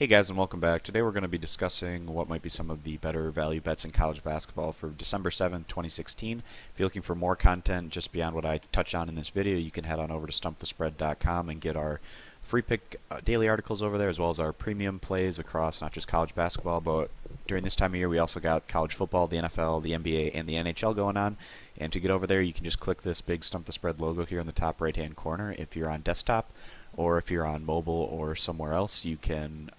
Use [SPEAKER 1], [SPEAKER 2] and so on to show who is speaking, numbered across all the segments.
[SPEAKER 1] Hey guys, and welcome back. Today we're going to be discussing what might be some of the better value bets in college basketball for December 7th, 2016. If you're looking for more content just beyond what I touched on in this video, you can head on over to stumpthespread.com and get our free pick daily articles over there, as well as our premium plays across not just college basketball, but during this time of year we also got college football, the NFL, the NBA, and the NHL going on. And to get over there, you can just click this big Stump the Spread logo here in the top right hand corner if you're on desktop. Or if you're on mobile or somewhere else, you can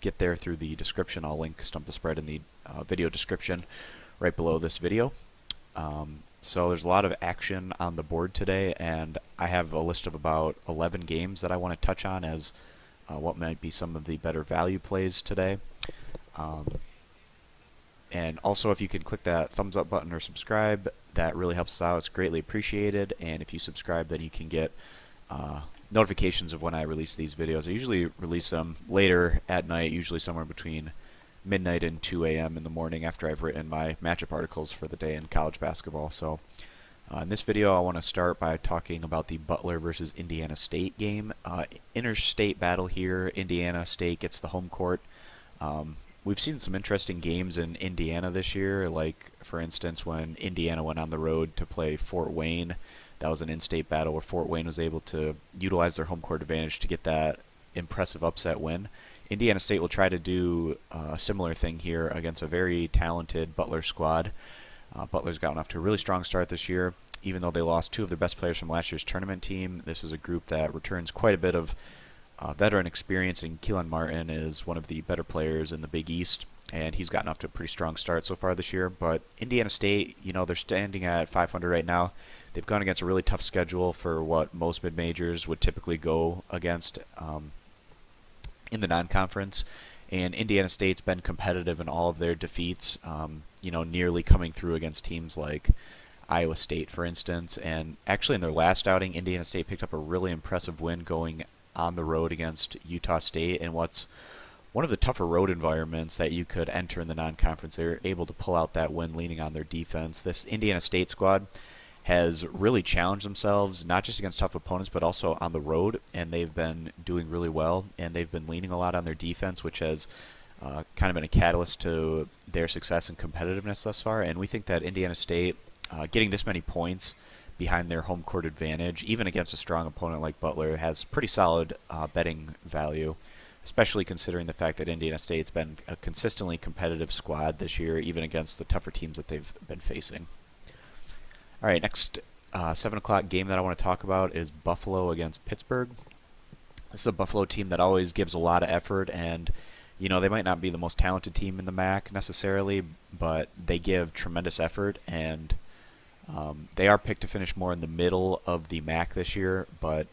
[SPEAKER 1] get there through the description. I'll link Stump the Spread in the video description right below this video. So there's a lot of action on the board today, and I have a list of about 11 games that I want to touch on as what might be some of the better value plays today. And also, if you could click that thumbs up button or subscribe, that really helps us out. It's greatly appreciated. And if you subscribe, then you can get notifications of when I release these videos. I usually release them later at night, usually somewhere between midnight and 2 a.m. in the morning after I've written my matchup articles for the day in college basketball. So in this video I want to start by talking about the Butler versus Indiana State game. Interstate battle here. Indiana State gets the home court. We've seen some interesting games in Indiana this year, like for instance when Indiana went on the road to play Fort Wayne. That was an in-state battle where Fort Wayne was able to utilize their home court advantage to get that impressive upset win. Indiana State will try to do a similar thing here against a very talented Butler squad. Butler's gotten off to a really strong start this year. Even though they lost two of their best players from last year's tournament team, this is a group that returns quite a bit of veteran experience, and Keelan Martin is one of the better players in the Big East, and he's gotten off to a pretty strong start so far this year. But Indiana State, they're standing at 500 right now. They've gone against a really tough schedule for what most mid-majors would typically go against in the non-conference. And Indiana State's been competitive in all of their defeats, nearly coming through against teams like Iowa State, for instance. And actually in their last outing, Indiana State picked up a really impressive win going on the road against Utah State in what's one of the tougher road environments that you could enter in the non-conference. They were able to pull out that win leaning on their defense. This Indiana State squad has really challenged themselves, not just against tough opponents, but also on the road, and they've been doing really well, and they've been leaning a lot on their defense, which has kind of been a catalyst to their success and competitiveness thus far. And we think that Indiana State, getting this many points behind their home court advantage, even against a strong opponent like Butler, has pretty solid betting value, especially considering the fact that Indiana State's been a consistently competitive squad this year, even against the tougher teams that they've been facing. All right, next 7 o'clock game that I want to talk about is Buffalo against Pittsburgh. This is a Buffalo team that always gives a lot of effort, and they might not be the most talented team in the MAC necessarily, but they give tremendous effort, and they are picked to finish more in the middle of the MAC this year, but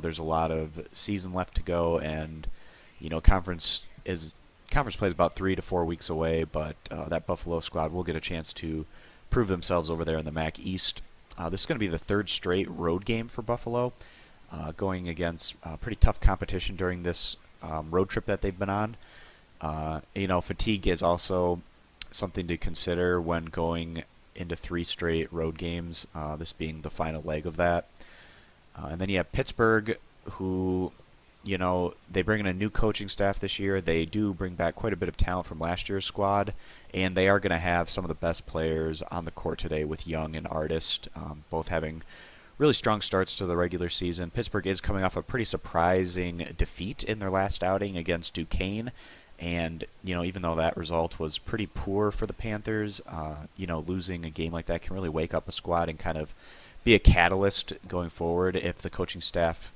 [SPEAKER 1] there's a lot of season left to go, and conference play is about 3 to 4 weeks away, but that Buffalo squad will get a chance to prove themselves over there in the MAC East. This is going to be the third straight road game for Buffalo, going against pretty tough competition during this road trip that they've been on. Fatigue is also something to consider when going into 3 straight road games, this being the final leg of that. And then you have Pittsburgh, who they bring in a new coaching staff this year. They do bring back quite a bit of talent from last year's squad, and they are going to have some of the best players on the court today with Young and Artist, both having really strong starts to the regular season. Pittsburgh is coming off a pretty surprising defeat in their last outing against Duquesne, and even though that result was pretty poor for the Panthers, losing a game like that can really wake up a squad and kind of be a catalyst going forward if the coaching staff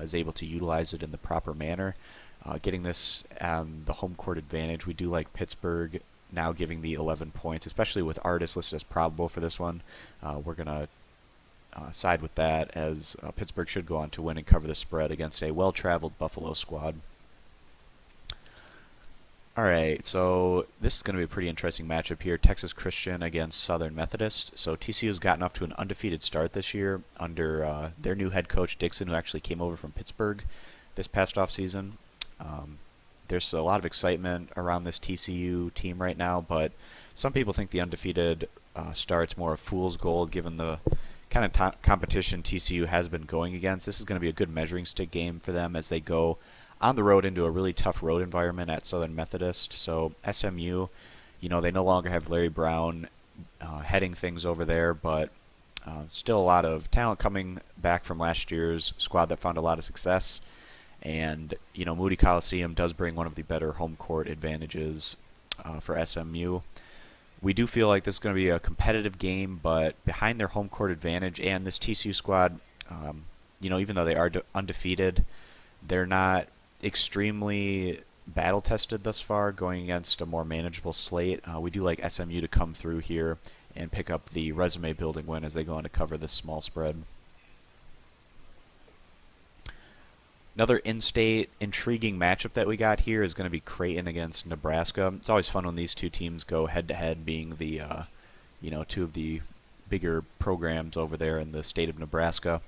[SPEAKER 1] is able to utilize it in the proper manner. Getting this the home court advantage, we do like Pittsburgh now giving the 11 points, especially with Artist listed as probable for this one. We're going to side with that, as Pittsburgh should go on to win and cover the spread against a well-traveled Buffalo squad. Alright, so this is going to be a pretty interesting matchup here. Texas Christian against Southern Methodist. So TCU's gotten off to an undefeated start this year under their new head coach, Dixon, who actually came over from Pittsburgh this past offseason. There's a lot of excitement around this TCU team right now, but some people think the undefeated start's more a fool's gold given the kind of competition TCU has been going against. This is going to be a good measuring stick game for them as they go on the road into a really tough road environment at Southern Methodist. So SMU, they no longer have Larry Brown heading things over there, but still a lot of talent coming back from last year's squad that found a lot of success. And, Moody Coliseum does bring one of the better home court advantages for SMU. We do feel like this is going to be a competitive game, but behind their home court advantage and this TCU squad, even though they are undefeated, they're not extremely battle-tested thus far, going against a more manageable slate. We do like SMU to come through here and pick up the resume-building win as they go on to cover this small spread. Another in-state intriguing matchup that we got here is going to be Creighton against Nebraska. It's always fun when these two teams go head-to-head, being the two of the bigger programs over there in the state of Nebraska.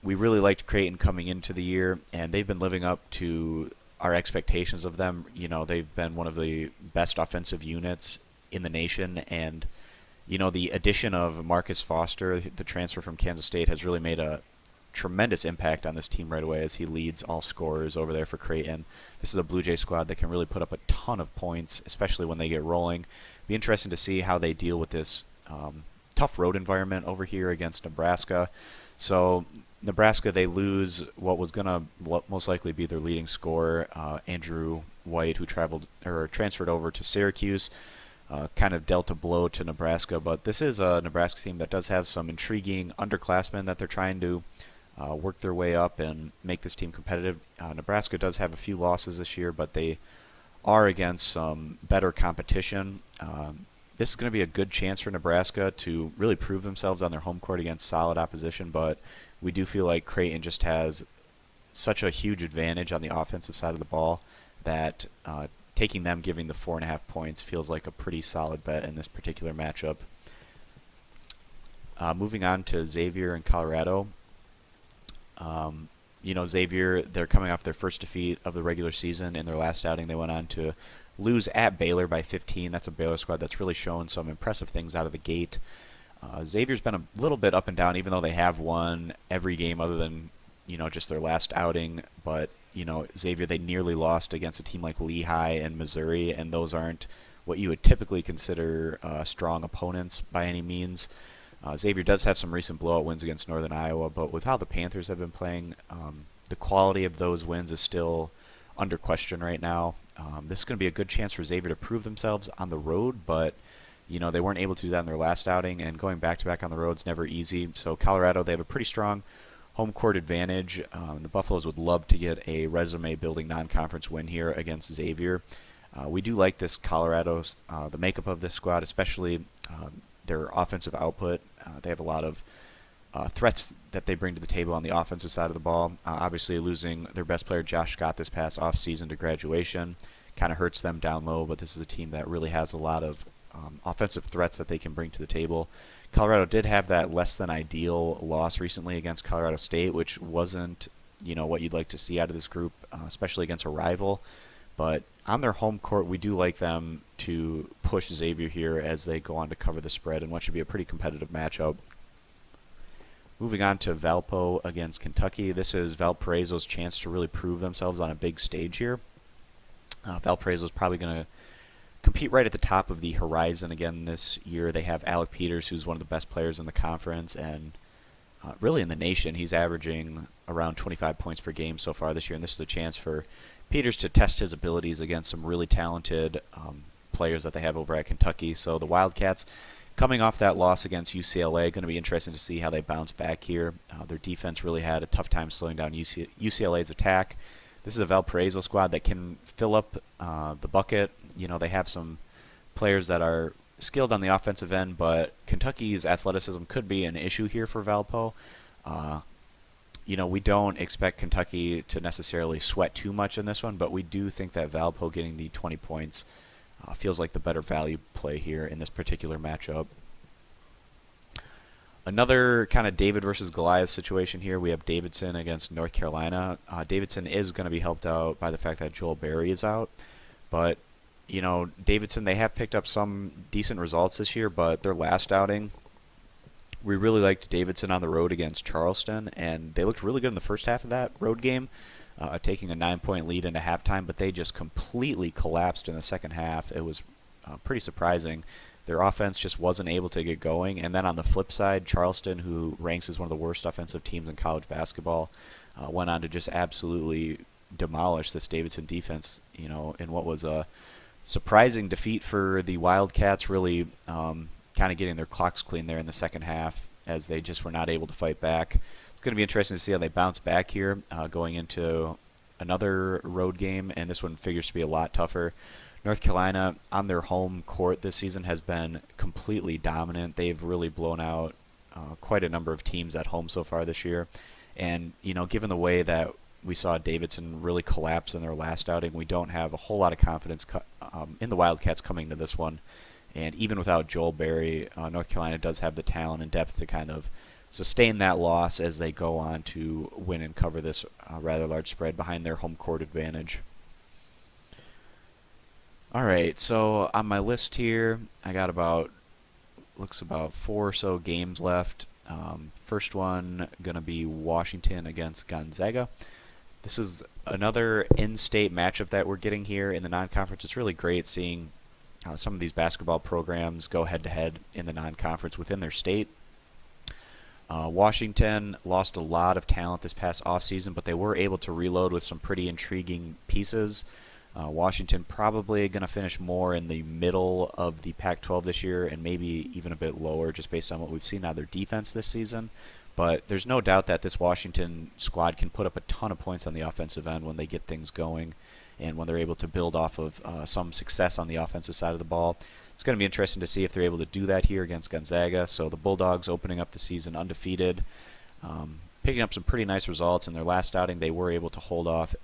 [SPEAKER 1] We really liked Creighton coming into the year, and they've been living up to our expectations of them. They've been one of the best offensive units in the nation, and the addition of Marcus Foster, the transfer from Kansas State, has really made a tremendous impact on this team right away as he leads all scorers over there for Creighton. This is a Blue Jay squad that can really put up a ton of points, especially when they get rolling. Be interesting to see how they deal with this tough road environment over here against Nebraska. So Nebraska, they lose what was going to most likely be their leading scorer, Andrew White, who transferred over to Syracuse. Kind of dealt a blow to Nebraska, but this is a Nebraska team that does have some intriguing underclassmen that they're trying to work their way up and make this team competitive. Nebraska does have a few losses this year, but they are against some better competition. This is going to be a good chance for Nebraska to really prove themselves on their home court against solid opposition, but we do feel like Creighton just has such a huge advantage on the offensive side of the ball that taking them, giving the 4.5 points, feels like a pretty solid bet in this particular matchup. Moving on to Xavier and Colorado. Xavier, they're coming off their first defeat of the regular season. In their last outing, they went on to lose at Baylor by 15. That's a Baylor squad that's really shown some impressive things out of the gate. Xavier's been a little bit up and down, even though they have won every game other than, just their last outing. But, Xavier, they nearly lost against a team like Lehigh and Missouri, and those aren't what you would typically consider strong opponents by any means. Xavier does have some recent blowout wins against Northern Iowa, but with how the Panthers have been playing, the quality of those wins is still under question right now. This is going to be a good chance for Xavier to prove themselves on the road, but they weren't able to do that in their last outing, and going back-to-back on the road is never easy. So Colorado, they have a pretty strong home court advantage. The Buffaloes would love to get a resume-building non-conference win here against Xavier. We do like this Colorado's, the makeup of this squad, especially their offensive output. They have a lot of threats that they bring to the table on the offensive side of the ball. Obviously, losing their best player, Josh Scott, this past offseason to graduation kind of hurts them down low, but this is a team that really has a lot of offensive threats that they can bring to the table. Colorado did have that less than ideal loss recently against Colorado State, which wasn't what you'd like to see out of this group, especially against a rival. But on their home court, we do like them to push Xavier here as they go on to cover the spread in what should be a pretty competitive matchup. Moving on to Valpo against Kentucky. This is Valparaiso's chance to really prove themselves on a big stage here. Valparaiso's probably going to compete right at the top of the horizon again this year. They have Alec Peters, who's one of the best players in the conference and really in the nation. He's averaging around 25 points per game so far this year, and this is a chance for Peters to test his abilities against some really talented players that they have over at Kentucky. So the Wildcats, coming off that loss against UCLA, going to be interesting to see how they bounce back here. Their defense really had a tough time slowing down UCLA's attack. This is a Valparaiso squad that can fill up the bucket. They have some players that are skilled on the offensive end, but Kentucky's athleticism could be an issue here for Valpo. We don't expect Kentucky to necessarily sweat too much in this one, but we do think that Valpo getting the 20 points feels like the better value play here in this particular matchup. Another kind of David versus Goliath situation here. We have Davidson against North Carolina. Davidson is going to be helped out by the fact that Joel Berry is out, but Davidson, they have picked up some decent results this year, but their last outing, we really liked Davidson on the road against Charleston, and they looked really good in the first half of that road game. taking a 9-point lead into halftime, but they just completely collapsed in the second half. It was pretty surprising. Their offense just wasn't able to get going. And then on the flip side, Charleston, who ranks as one of the worst offensive teams in college basketball, went on to just absolutely demolish this Davidson defense, in what was a surprising defeat for the Wildcats, really kind of getting their clocks clean there in the second half as they just were not able to fight back. It's going to be interesting to see how they bounce back here going into another road game, and this one figures to be a lot tougher. North Carolina on their home court this season has been completely dominant. They've really blown out quite a number of teams at home so far this year. And, given the way that we saw Davidson really collapse in their last outing, we don't have a whole lot of confidence in the Wildcats coming to this one. And even without Joel Berry, North Carolina does have the talent and depth to kind of sustain that loss as they go on to win and cover this rather large spread behind their home court advantage. All right, so on my list here, I got about 4 or so games left. First one going to be Washington against Gonzaga. This is another in-state matchup that we're getting here in the non-conference. It's really great seeing some of these basketball programs go head-to-head in the non-conference within their state. Washington lost a lot of talent this past offseason, but they were able to reload with some pretty intriguing pieces. Washington probably going to finish more in the middle of the Pac-12 this year and maybe even a bit lower just based on what we've seen out of their defense this season. But there's no doubt that this Washington squad can put up a ton of points on the offensive end when they get things going and when they're able to build off of some success on the offensive side of the ball. It's going to be interesting to see if they're able to do that here against Gonzaga. So the Bulldogs opening up the season undefeated, picking up some pretty nice results. In their last outing, they were able to hold off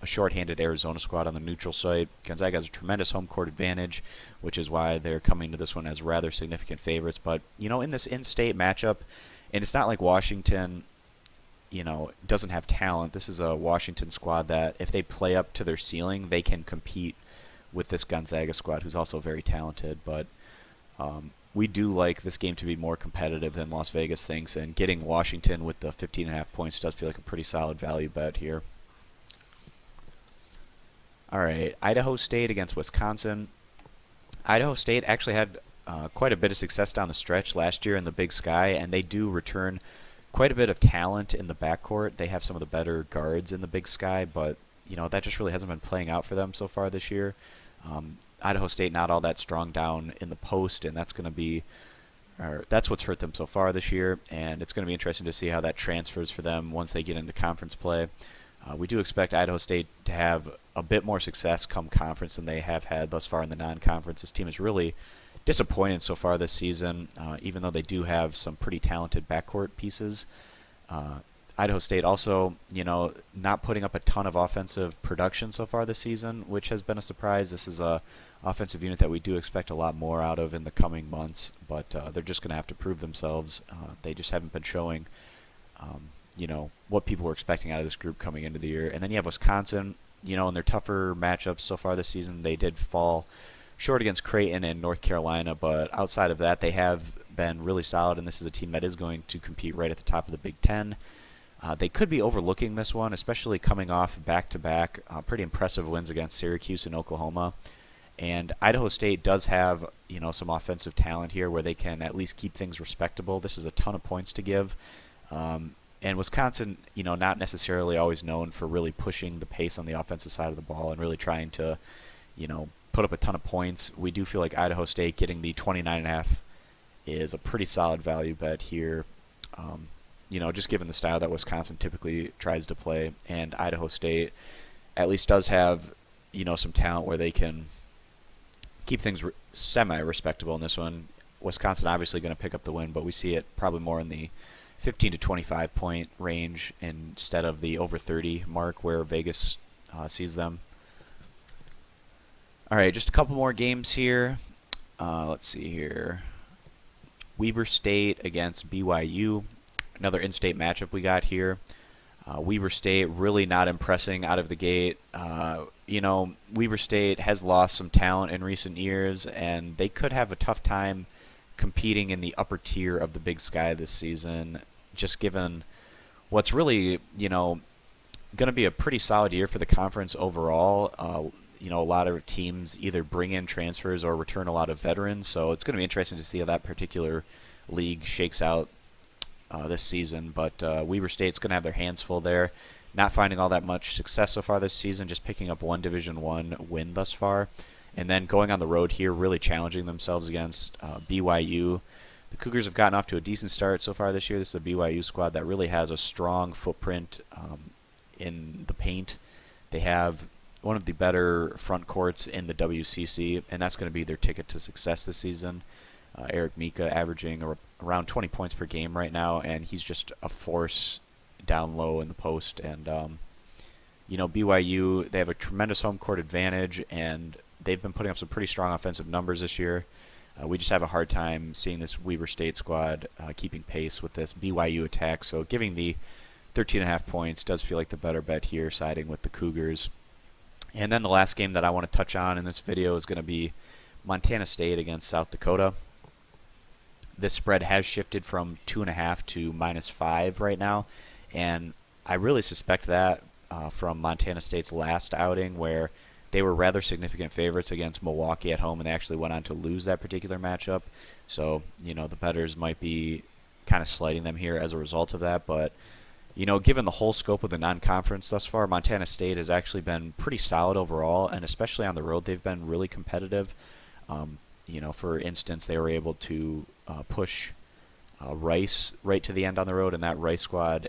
[SPEAKER 1] a shorthanded Arizona squad on the neutral site. Gonzaga has a tremendous home court advantage, which is why they're coming to this one as rather significant favorites. But, in this in-state matchup, and it's not like Washington, doesn't have talent. This is a Washington squad that if they play up to their ceiling, they can compete with this Gonzaga squad, who's also very talented. But we do like this game to be more competitive than Las Vegas thinks, and getting Washington with the 15.5 points does feel like a pretty solid value bet here. All right, Idaho State against Wisconsin. Idaho State actually had quite a bit of success down the stretch last year in the Big Sky, and they do return quite a bit of talent in the backcourt. They have some of the better guards in the Big Sky, but that just really hasn't been playing out for them so far this year. Idaho State not all that strong down in the post, and that's what's hurt them so far this year, and it's going to be interesting to see how that transfers for them once they get into conference play. We do expect Idaho State to have a bit more success come conference than they have had thus far in the non-conference. This team is really disappointed so far this season, even though they do have some pretty talented backcourt pieces. Idaho State also, not putting up a ton of offensive production so far this season, which has been a surprise. This is a offensive unit that we do expect a lot more out of in the coming months, but they're just going to have to prove themselves. They just haven't been showing, what people were expecting out of this group coming into the year. And then you have Wisconsin, in their tougher matchups so far this season, they did fall short against Creighton and North Carolina, but outside of that, they have been really solid, and this is a team that is going to compete right at the top of the Big Ten. They could be overlooking this one, especially coming off back-to-back pretty impressive wins against Syracuse and Oklahoma. And Idaho State does have, some offensive talent here where they can at least keep things respectable. This is a ton of points to give. And Wisconsin, not necessarily always known for really pushing the pace on the offensive side of the ball and really trying to, put up a ton of points. We do feel like Idaho State getting the 29.5 is a pretty solid value bet here. Just given the style that Wisconsin typically tries to play, and Idaho State at least does have, some talent where they can keep things semi-respectable in this one. Wisconsin obviously going to pick up the win, but we see it probably more in the 15 to 25 point range instead of the over 30 mark where Vegas sees them. All right, just a couple more games here. Let's see here. Weber State against BYU. Another in-state matchup we got here. Weber State really not impressing out of the gate. Weber State has lost some talent in recent years, and they could have a tough time competing in the upper tier of the Big Sky this season, just given what's really, going to be a pretty solid year for the conference overall. A lot of teams either bring in transfers or return a lot of veterans, so it's going to be interesting to see how that particular league shakes out this season. But Weber State's going to have their hands full there. Not finding all that much success so far this season, just picking up one Division I win thus far. And then going on the road here, really challenging themselves against BYU. The Cougars have gotten off to a decent start so far this year. This is a BYU squad that really has a strong footprint in the paint. They have one of the better front courts in the WCC, and that's going to be their ticket to success this season. Eric Mika averaging around 20 points per game right now, and he's just a force down low in the post. And BYU, they have a tremendous home court advantage, and they've been putting up some pretty strong offensive numbers this year. We just have a hard time seeing this Weber State squad keeping pace with this BYU attack. So giving the 13.5 points does feel like the better bet here, siding with the Cougars. And then the last game that I want to touch on in this video is going to be Montana State against South Dakota. This spread has shifted from 2.5 to -5 right now, and I really suspect that from Montana State's last outing, where they were rather significant favorites against Milwaukee at home, and they actually went on to lose that particular matchup. So, the bettors might be kind of slighting them here as a result of that. But, given the whole scope of the non-conference thus far, Montana State has actually been pretty solid overall, and especially on the road, they've been really competitive. For instance, they were able to push Rice right to the end on the road, and that Rice squad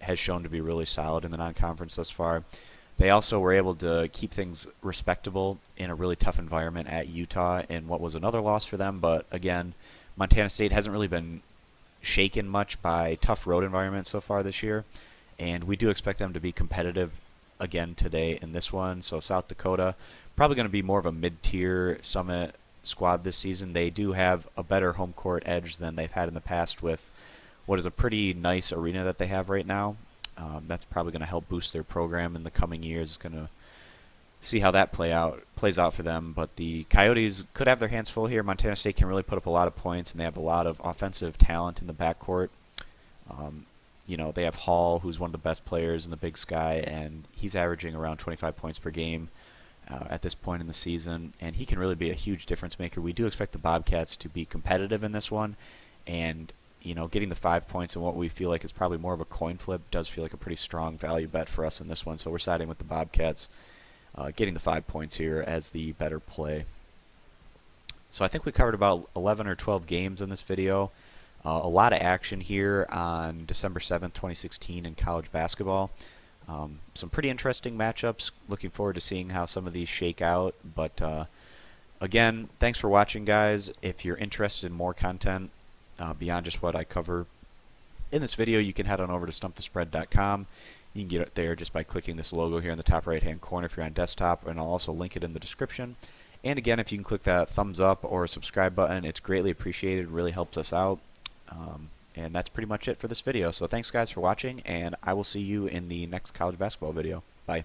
[SPEAKER 1] has shown to be really solid in the non-conference thus far. They also were able to keep things respectable in a really tough environment at Utah in what was another loss for them. But again, Montana State hasn't really been shaken much by tough road environments so far this year, and we do expect them to be competitive again today in this one. So South Dakota, probably going to be more of a mid-tier Summit squad this season. They do have a better home court edge than they've had in the past with what is a pretty nice arena that they have right now. That's probably going to help boost their program in the coming years. It's going to see how that plays out for them. But the Coyotes could have their hands full here. Montana State can really put up a lot of points, and they have a lot of offensive talent in the backcourt. They have Hall, who's one of the best players in the Big Sky, and he's averaging around 25 points per game at this point in the season, and he can really be a huge difference maker. We do expect the Bobcats to be competitive in this one, and getting the 5 points in what we feel like is probably more of a coin flip does feel like a pretty strong value bet for us in this one. So we're siding with the Bobcats, getting the 5 points here as the better play. So I think we covered about 11 or 12 games in this video. A lot of action here on December 7th, 2016 in college basketball. Some pretty interesting matchups. Looking forward to seeing how some of these shake out. But again, thanks for watching, guys. If you're interested in more content beyond just what I cover in this video, you can head on over to stumpthespread.com. You can get it there just by clicking this logo here in the top right hand corner if you're on desktop, and I'll also link it in the description. And again, if you can click that thumbs up or subscribe button, it's greatly appreciated. It really helps us out. And that's pretty much it for this video. So thanks, guys, for watching, and I will see you in the next college basketball video. Bye.